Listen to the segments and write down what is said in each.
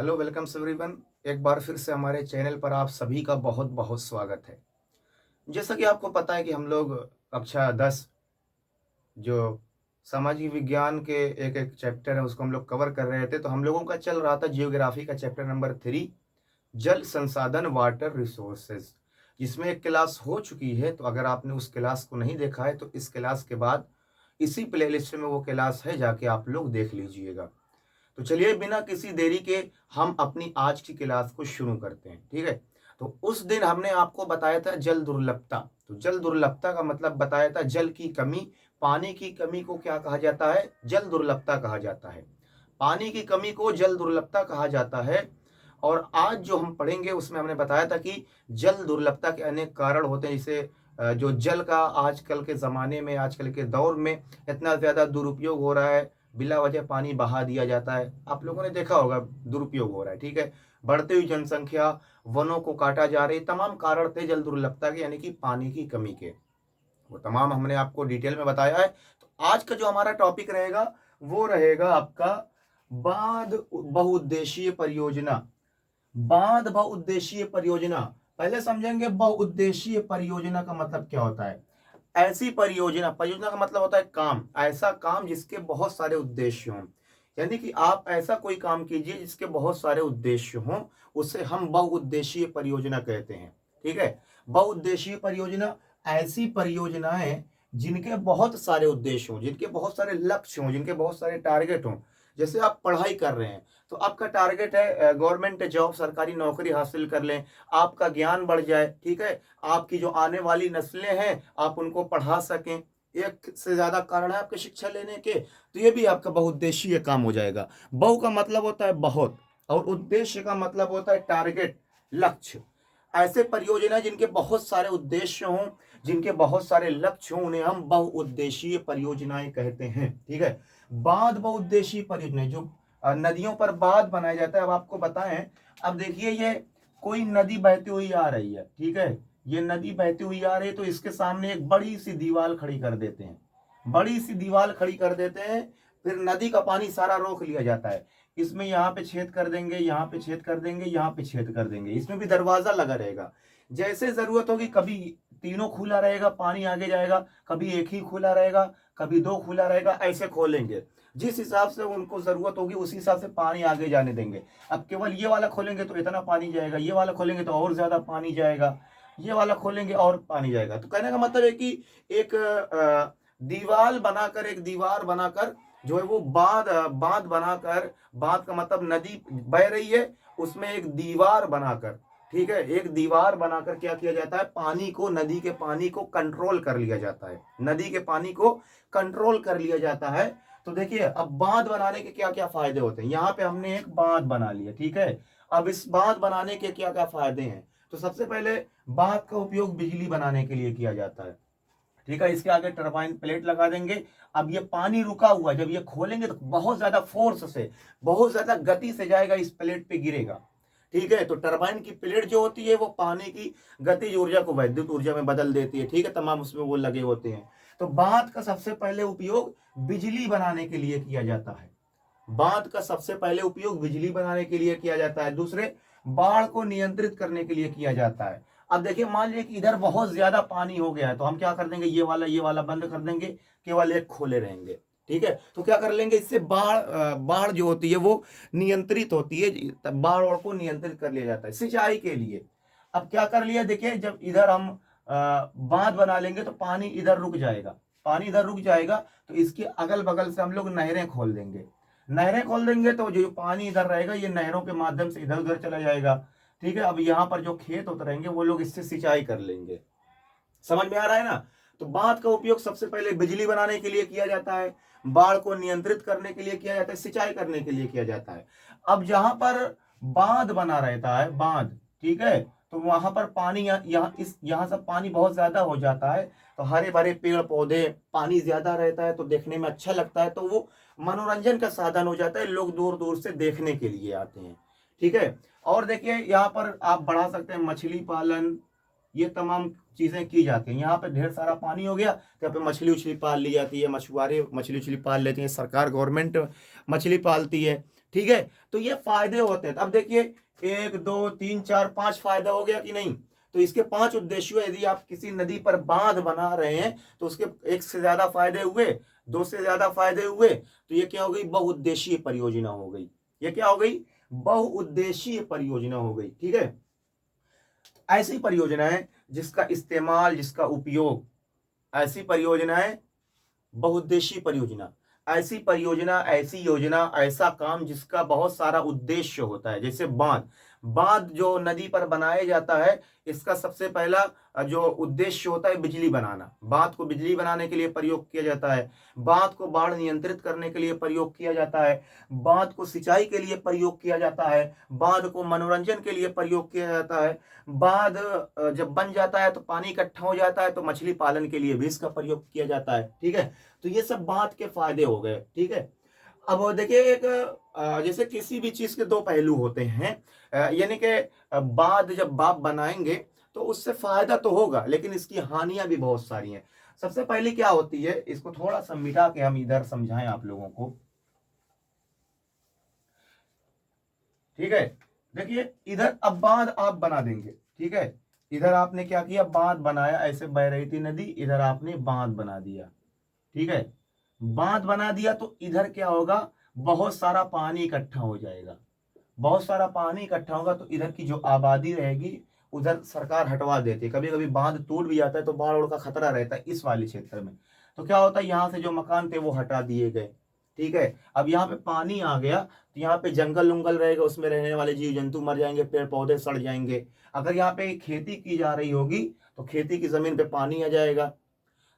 Hello welcome everyone. एक बार फिर से हमारे चैनल पर आप सभी का बहुत बहुत स्वागत है। जैसा कि आपको पता है कि हम लोग कक्षा 10 जो सामाजिक विज्ञान के एक एक चैप्टर है उसको हम लोग कवर कर रहे थे। तो हम लोगों का चल रहा था जियोग्राफी का चैप्टर नंबर 3, जल संसाधन वाटर रिसोर्सेज, जिसमें एक क्लास हो चुकी है। तो अगर आपने उस क्लास को नहीं देखा है तो इस क्लास के बाद इसी प्लेलिस्ट में वो क्लास है, जाके आप लोग देख लीजिएगा। तो चलिए बिना किसी देरी के हम अपनी आज की क्लास को शुरू करते हैं। ठीक है। तो उस दिन हमने आपको बताया था जल दुर्लभता। तो जल दुर्लभता का मतलब बताया था जल की कमी। पानी की कमी को क्या कहा जाता है? जल दुर्लभता कहा जाता है। पानी की कमी को जल दुर्लभता कहा जाता है। और आज जो हम पढ़ेंगे उसमें हमने बताया था कि जल दुर्लभता के अनेक कारण होते हैं। जैसे जो जल का आजकल के ज़माने में, आजकल के दौर में इतना ज़्यादा दुरुपयोग हो रहा है। बिला वजह पानी बहा दिया जाता है। आप लोगों ने देखा होगा दुरुपयोग हो रहा है। ठीक है। बढ़ती हुई जनसंख्या, वनों को काटा जा रही, तमाम कारण थे जल दुर्लभता के, यानी कि पानी की कमी के। वो तमाम हमने आपको डिटेल में बताया है। तो आज का जो हमारा टॉपिक रहेगा वो रहेगा आपका बांध बहुउद्देशीय परियोजना। बांध बहुउद्देशीय परियोजना। पहले समझेंगे बहुउद्देशीय परियोजना का मतलब क्या होता है। ऐसी परियोजना, परियोजना का मतलब होता है काम, ऐसा काम जिसके बहुत सारे उद्देश्य हों। यानी कि आप ऐसा कोई काम कीजिए जिसके बहुत सारे उद्देश्य हों, उसे हम बहुउद्देशीय परियोजना कहते हैं। ठीक है। बहुउद्देशीय परियोजना ऐसी परियोजनाएं जिनके बहुत सारे उद्देश्य हों, जिनके बहुत सारे लक्ष्य हों, जिनके बहुत सारे टारगेट हों। जैसे आप पढ़ाई कर रहे हैं तो आपका टारगेट है गवर्नमेंट जॉब, सरकारी नौकरी हासिल कर लें, आपका ज्ञान बढ़ जाए। ठीक है। आपकी जो आने वाली नस्लें हैं आप उनको पढ़ा सकें। एक से ज्यादा कारण है आपके शिक्षा लेने के, तो ये भी आपका बहुउद्देशीय काम हो जाएगा। बहु का मतलब होता है बहुत, और उद्देश्य का मतलब होता है टारगेट, लक्ष्य। ऐसे परियोजना जिनके बहुत सारे उद्देश्य हों, जिनके बहुत सारे लक्ष्य हों, उन्हें हम बहुउद्देशीय परियोजनाएं कहते हैं। ठीक है। बांध बहुउद्देशीय परियोजना, जो नदियों पर बांध बनाया जाता है। अब आपको बताएं, अब देखिए ये कोई नदी बहती हुई आ रही है। ठीक है। ये नदी बहती हुई आ रही है तो इसके सामने एक बड़ी सी दीवार खड़ी कर देते हैं। बड़ी सी दीवार खड़ी कर देते हैं, फिर नदी का पानी सारा रोक लिया जाता है। इसमें यहाँ पे छेद कर देंगे, यहाँ पे छेद कर देंगे, यहाँ पे छेद कर देंगे। इसमें भी दरवाजा लगा रहेगा। जैसे जरूरत होगी कभी तीनों खुला रहेगा, पानी आगे जाएगा, कभी एक ही खुला रहेगा, कभी दो खुला रहेगा, ऐसे खोलेंगे। जिस हिसाब से उनको जरूरत होगी उसी हिसाब से पानी आगे जाने देंगे। अब केवल ये वाला खोलेंगे तो इतना पानी जाएगा, ये वाला खोलेंगे तो और ज्यादा पानी जाएगा, ये वाला खोलेंगे और पानी जाएगा। तो कहने का मतलब है कि एक दीवार बनाकर, एक दीवार बनाकर जो है वो बांध बनाकर, बांध का मतलब नदी बह रही है उसमें एक दीवार बनाकर, ठीक है, एक दीवार बनाकर क्या किया जाता है, पानी को, नदी के पानी को कंट्रोल कर लिया जाता है। नदी के पानी को कंट्रोल कर लिया जाता है। तो देखिए अब बांध बनाने के क्या क्या फायदे होते हैं। यहाँ पे हमने एक बांध बना लिया। ठीक है। अब इस बांध बनाने के क्या क्या फायदे हैं। तो सबसे पहले बांध का उपयोग बिजली बनाने के लिए किया जाता है। ठीक है। इसके आगे टरबाइन प्लेट लगा देंगे। अब ये पानी रुका हुआ, जब ये खोलेंगे तो बहुत ज्यादा फोर्स से, बहुत ज्यादा गति से जाएगा, इस प्लेट पे गिरेगा। ठीक है। तो टरबाइन की प्लेट जो होती है वो पानी की गतिज ऊर्जा को वैद्युत ऊर्जा में बदल देती है। ठीक है। तमाम उसमें वो लगे होते हैं। तो बांध का सबसे पहले उपयोग बिजली बनाने के लिए किया जाता है। बांध का सबसे पहले उपयोग बिजली बनाने के लिए किया जाता है। दूसरे, बाढ़ को नियंत्रित करने के लिए किया जाता है। अब देखिए मान लीजिए कि इधर बहुत ज्यादा पानी हो गया है तो हम क्या कर देंगे, ये वाला बंद कर देंगे, केवल एक खोले रहेंगे। ठीक है। तो क्या कर लेंगे, इससे बाढ़ जो होती है वो नियंत्रित होती है। बाढ़ को नियंत्रित कर लिया जाता है सिंचाई के लिए। अब क्या कर लिया, देखिए जब इधर हम बांध बना लेंगे तो पानी इधर रुक जाएगा। पानी इधर रुक जाएगा तो इसके अगल बगल से हम लोग नहरें खोल देंगे। नहरें खोल देंगे तो जो पानी इधर रहेगा ये नहरों के माध्यम से इधर उधर चला जाएगा। ठीक है। अब यहाँ पर जो खेत उतरेंगे वो लोग इससे सिंचाई कर लेंगे। समझ में आ रहा है ना। तो बांध का उपयोग सबसे पहले बिजली बनाने के लिए किया जाता है, बाढ़ को नियंत्रित करने के लिए किया जाता है, सिंचाई करने के लिए किया जाता है। अब जहां पर बांध बना रहता है, बांध, ठीक है, तो वहां पर पानी यहाँ से पानी बहुत ज्यादा हो जाता है। तो हरे भरे पेड़ पौधे, पानी ज्यादा रहता है तो देखने में अच्छा लगता है, तो वो मनोरंजन का साधन हो जाता है। लोग दूर दूर से देखने के लिए आते हैं। ठीक है। और देखिए यहाँ पर आप बढ़ा सकते हैं मछली पालन, ये तमाम चीजें की जाती हैं। यहाँ पे ढेर सारा पानी हो गया तो यहाँ पे मछली उछली पाल ली जाती है, मछुआरे मछली उछली पाल लेते हैं, सरकार गवर्नमेंट मछली पालती है। ठीक है, तो ये फायदे होते हैं। अब देखिए 1 2 3 4 5 फायदा हो गया कि नहीं। तो इसके 5 उद्देश्य, यदि आप किसी नदी पर बांध बना रहे हैं तो उसके एक से ज्यादा फायदे हुए, दो से ज्यादा फायदे हुए, तो ये क्या हो गई, बहुउद्देशीय परियोजना हो गई। ये क्या हो गई, बहुउद्देशीय परियोजना हो गई। ठीक है, ऐसी परियोजनाएं जिसका इस्तेमाल, जिसका उपयोग, ऐसी परियोजनाएं बहुउद्देशीय परियोजना, ऐसी परियोजना, ऐसी योजना, ऐसा काम जिसका बहुत सारा उद्देश्य होता है। जैसे बांध, बांध जो नदी पर बनाया जाता है, इसका सबसे पहला जो उद्देश्य होता है बिजली बनाना। बांध को बिजली बनाने के लिए प्रयोग किया जाता है, बांध को बाढ़ नियंत्रित करने के लिए प्रयोग किया जाता है, बांध को सिंचाई के लिए प्रयोग किया जाता है, बांध को मनोरंजन के लिए प्रयोग किया जाता है, बांध जब बन जाता है तो पानी इकट्ठा हो जाता है तो मछली पालन के लिए भी इसका प्रयोग किया जाता है। ठीक है, तो ये सब बांध के फायदे हो गए। ठीक है, अब देखिए एक जैसे किसी भी चीज के दो पहलू होते हैं, यानी कि बांध जब बाप बनाएंगे तो उससे फायदा तो होगा, लेकिन इसकी हानियां भी बहुत सारी हैं। सबसे पहले क्या होती है, इसको थोड़ा सा मिटा के हम इधर समझाएं आप लोगों को। ठीक है, देखिए इधर अब बांध आप बना देंगे। ठीक है, इधर आपने क्या किया, बांध बनाया, ऐसे बह रही थी नदी, इधर आपने बांध बना दिया। ठीक है, बांध बना दिया तो इधर क्या होगा, बहुत सारा पानी इकट्ठा हो जाएगा। बहुत सारा पानी इकट्ठा होगा तो इधर की जो आबादी रहेगी उधर सरकार हटवा देती है। कभी कभी बांध टूट भी जाता है तो बाढ़ का खतरा रहता है इस वाले क्षेत्र में, तो क्या होता है, यहाँ से जो मकान थे वो हटा दिए गए। ठीक है, अब यहाँ पे पानी आ गया तो यहाँ पे जंगल उंगल रहेगा, उसमें रहने वाले जीव जंतु मर जाएंगे, पेड़ पौधे सड़ जाएंगे। अगर यहाँ पे खेती की जा रही होगी तो खेती की जमीन पे पानी आ जाएगा।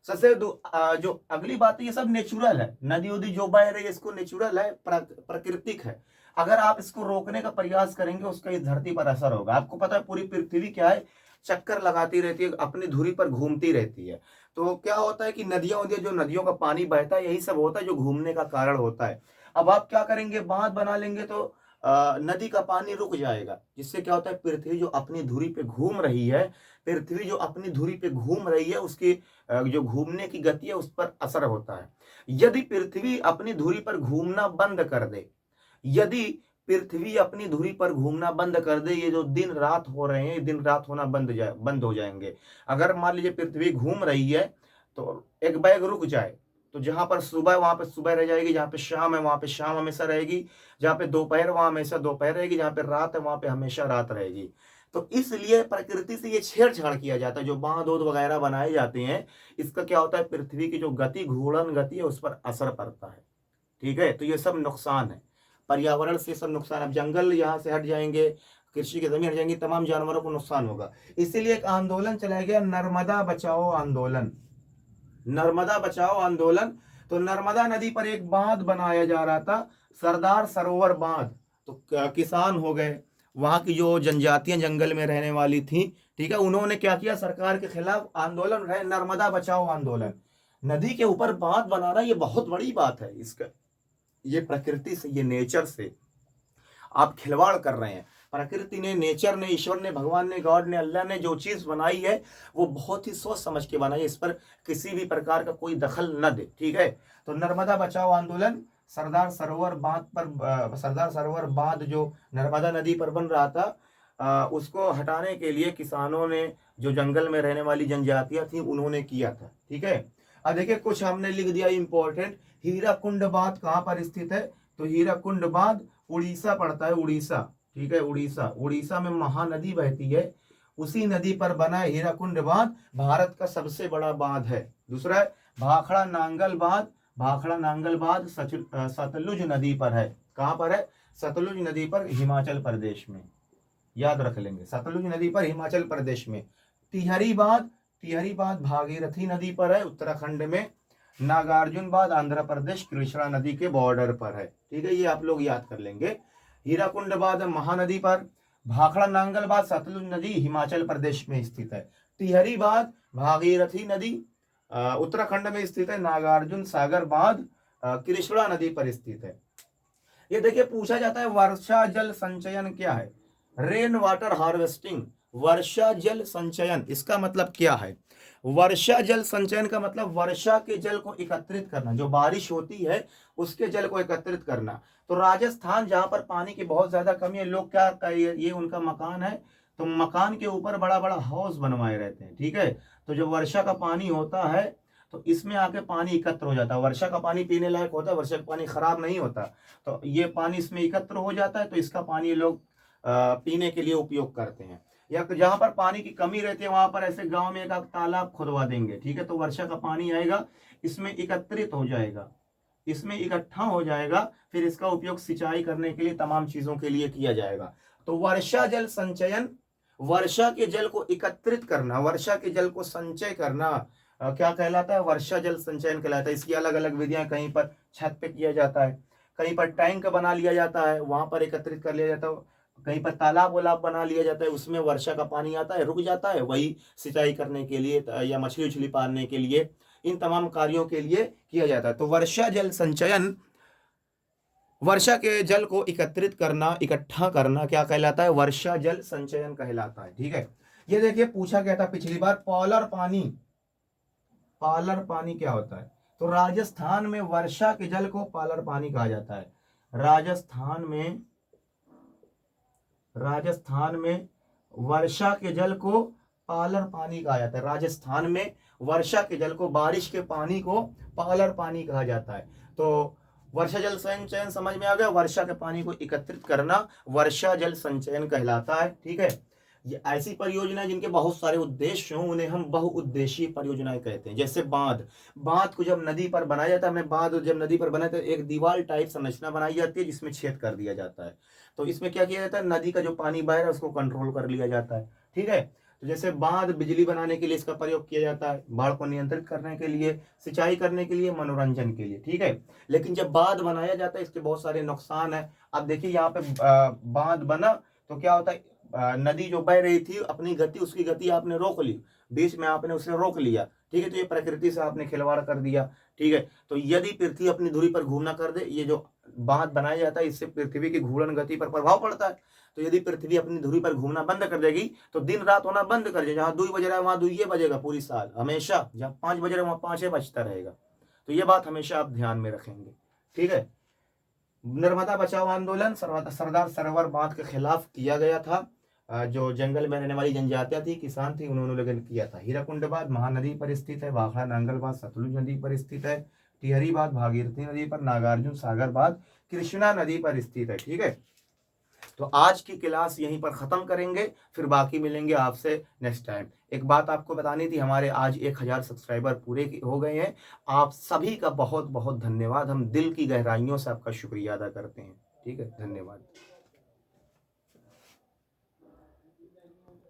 सबसे जो अगली बात है, ये सब नेचुरल है, नदी उदी जो बह रही है इसको नेचुरल है, प्राकृतिक है। अगर आप इसको रोकने का प्रयास करेंगे उसका इस धरती पर असर होगा। आपको पता है पूरी पृथ्वी क्या है, चक्कर लगाती रहती है, अपनी धुरी पर घूमती रहती है। तो क्या होता है कि नदियां उदियां, जो नदियों का पानी बहता है, यही सब होता है जो घूमने का कारण होता है। अब आप क्या करेंगे, बांध बना लेंगे तो नदी का पानी रुक जाएगा, जिससे क्या होता है, पृथ्वी जो अपनी धुरी पे घूम रही है, पृथ्वी जो अपनी धुरी पे घूम रही है, उसकी जो घूमने की गति है उस पर असर होता है। यदि पृथ्वी अपनी धुरी पर घूमना बंद कर दे, यदि पृथ्वी अपनी धुरी पर घूमना बंद कर दे, ये जो दिन रात हो रहे हैं, दिन रात होना बंद हो जाएंगे। अगर मान लीजिए पृथ्वी घूम रही है तो एक बैग रुक जाए, तो जहां पर सुबह वहां पर सुबह रह जाएगी, जहां पे शाम है वहां पे शाम हमेशा रहेगी, जहां पे दोपहर वहां हमेशा दोपहर रहेगी, जहां पे रात है वहां पे हमेशा रात रहेगी। तो इसलिए प्रकृति से ये छेड़छाड़ किया जाता है, जो बांध ओध वगैरह बनाए जाते हैं, इसका क्या होता है, पृथ्वी की जो गति, घूर्णन गति है उस पर असर पड़ता है। ठीक है, तो ये सब नुकसान है, पर्यावरण से सब नुकसान। अब जंगल यहाँ से हट जाएंगे, कृषि की जमीन हट जाएंगी, तमाम जानवरों को नुकसान होगा। इसीलिए एक आंदोलन चलाया गया, नर्मदा बचाओ आंदोलन। नर्मदा बचाओ आंदोलन, तो नर्मदा नदी पर एक बांध बनाया जा रहा था, सरदार सरोवर बांध। तो किसान हो गए, वहां की जो जनजातियां जंगल में रहने वाली थी, ठीक है, उन्होंने क्या किया, सरकार के खिलाफ आंदोलन है, नर्मदा बचाओ आंदोलन। नदी के ऊपर बांध बनाना ये बहुत बड़ी बात है। इसका ये प्रकृति से, ये नेचर से आप खिलवाड़ कर रहे हैं। प्रकृति ने, नेचर ने, ईश्वर ने, भगवान ने, गॉड ने, अल्लाह ने जो चीज बनाई है वो बहुत ही सोच समझ के बनाई है, इस पर किसी भी प्रकार का कोई दखल न दे। ठीक है, तो नर्मदा बचाओ आंदोलन, सरदार सरोवर बांध पर, सरदार सरोवर बांध जो नर्मदा नदी पर बन रहा था, उसको हटाने के लिए किसानों ने, जो जंगल में रहने वाली जनजातियां थी, उन्होंने किया था। ठीक है, अब देखिए कुछ हमने लिख दिया इंपॉर्टेंट। हीराकुंड बांध कहाँ पर स्थित है, तो हीराकुंड बांध उड़ीसा पड़ता है, उड़ीसा। ठीक है, उड़ीसा, उड़ीसा में महानदी बहती है, उसी नदी पर बना है हीराकुंड बांध, भारत का सबसे बड़ा बांध है। दूसरा है भाखड़ा नांगल बांध, भाखड़ा नांगल बांध सतलुज नदी पर है। कहाँ पर है, सतलुज नदी पर, हिमाचल प्रदेश में, याद रख लेंगे, सतलुज नदी पर हिमाचल प्रदेश में। टिहरी बांध, टिहरी बांध भागीरथी नदी पर है, उत्तराखंड में। नागार्जुन बांध आंध्र प्रदेश, कृष्णा नदी के बॉर्डर पर है। ठीक है, ये आप लोग याद कर लेंगे। हीराकुंड बांध महानदी पर, भाखड़ा नांगल बांध सतलुज नदी हिमाचल प्रदेश में स्थित है, टिहरी बांध भागीरथी नदी उत्तराखंड में स्थित है, नागार्जुन सागर बांध कृष्णा नदी पर स्थित है। ये देखिए पूछा जाता है वर्षा जल संचयन क्या है, रेन वाटर हार्वेस्टिंग, वर्षा जल संचयन, इसका मतलब क्या है। वर्षा जल संचयन का मतलब वर्षा के जल को एकत्रित करना, जो बारिश होती है उसके जल को एकत्रित करना। तो राजस्थान जहाँ पर पानी की बहुत ज्यादा कमी है, लोग क्या ये उनका मकान है, तो मकान के ऊपर बड़ा बड़ा हाउस बनवाए रहते हैं, ठीक है। तो जब वर्षा का पानी होता है तो इसमें आके पानी एकत्र हो जाता है। वर्षा का पानी पीने लायक होता है, वर्षा का पानी खराब नहीं होता, तो ये पानी इसमें एकत्र हो जाता है, तो इसका पानी ये लोग पीने के लिए उपयोग करते हैं। या जहां पर पानी की कमी रहती है वहां पर ऐसे गांव में एक आध तालाब खुदवा देंगे, ठीक है। तो वर्षा का पानी आएगा, इसमें एकत्रित हो जाएगा, इसमें इकट्ठा हो जाएगा, फिर इसका उपयोग सिंचाई करने के लिए तमाम चीजों के लिए किया जाएगा। तो वर्षा जल संचयन, वर्षा के जल को एकत्रित करना, वर्षा के जल को संचय करना क्या कहलाता है? वर्षा जल संचयन कहलाता है। इसकी अलग अलग विधियां, कहीं पर छत पे किया जाता है, कहीं पर टैंक बना लिया जाता है, वहां पर एकत्रित कर लिया जाता है, कहीं पर तालाब वालाब बना लिया जाता है, उसमें वर्षा का पानी आता है, रुक जाता है, वही सिंचाई करने के लिए या मछली उछली पालने के लिए, इन तमाम कार्यों के लिए किया जाता है। तो वर्षा जल संचयन, वर्षा के जल को एकत्रित करना, इकट्ठा करना क्या कहलाता है? वर्षा जल संचयन कहलाता है, ठीक है। ये देखिए पूछा गया था पिछली बार, पॉलर पानी, पालर पानी क्या होता है? तो राजस्थान में वर्षा के जल को पालर पानी कहा जाता है। राजस्थान में वर्षा के जल को पालर पानी कहा जाता है। राजस्थान में वर्षा के जल को, बारिश के पानी को पालर पानी कहा जाता है। तो वर्षा जल संचयन समझ में आ गया, वर्षा के पानी को एकत्रित करना वर्षा जल संचयन कहलाता है, ठीक है। ये ऐसी परियोजना जिनके बहुत सारे उद्देश्य हों उन्हें हम बहुउद्देशीय परियोजनाएं कहते हैं। जैसे बांध, बांध को जब नदी पर बनाया जाता है, हमें बांध जब नदी पर बना तो एक दीवार टाइप संरचना बनाई जाती है जिसमें छेद कर दिया जाता है। तो इसमें क्या किया जाता है? नदी का जो पानी बह रहा है उसको कंट्रोल कर लिया जाता है, ठीक है। तो जैसे बांध बिजली बनाने के लिए इसका प्रयोग किया जाता है, बाढ़ को नियंत्रित करने के लिए, सिंचाई करने के लिए, मनोरंजन के लिए, ठीक है। लेकिन जब बांध बनाया जाता है इसके बहुत सारे नुकसान है। अब देखिए यहाँ पे बांध बना तो क्या होता है, नदी जो बह रही थी अपनी गति, उसकी गति आपने रोक ली, बीच में आपने उसे रोक लिया, ठीक है। तो ये प्रकृति से आपने खिलवाड़ कर दिया, ठीक है। तो यदि पृथ्वी अपनी धुरी पर घूमना कर दे, ये जो बांध बनाया जाता है इससे पृथ्वी की घूर्णन गति पर प्रभाव पड़ता है। तो यदि पृथ्वी अपनी धुरी पर घूमना बंद कर देगी तो दिन रात होना बंद कर देगी, जहां 2 बज रहा है वहां 2 बजेगा पूरी साल हमेशा, जहां 5 बज रहा है वहां 5 बजता रहेगा। तो ये बात हमेशा आप ध्यान में रखेंगे, ठीक है। नर्मदा बचाओ आंदोलन सरदार सरोवर बांध के खिलाफ किया गया था। जो जंगल में रहने वाली जनजातियां थी, किसान थी, उन्होंने लोगों ने किया था। हीराकुंड बांध महानदी पर स्थित है, भाखड़ा नांगल बांध सतलुज नदी पर स्थित है, टिहरी बांध भागीरथी नदी पर, नागार्जुन सागर बांध कृष्णा नदी पर स्थित है, ठीक है। तो आज की क्लास यहीं पर खत्म करेंगे, फिर बाकी मिलेंगे आपसे नेक्स्ट टाइम। एक बात आपको बतानी थी, हमारे आज 1000 सब्सक्राइबर पूरे हो गए हैं। आप सभी का बहुत बहुत धन्यवाद, हम दिल की गहराइयों से आपका शुक्रिया अदा करते हैं, ठीक है। धन्यवाद।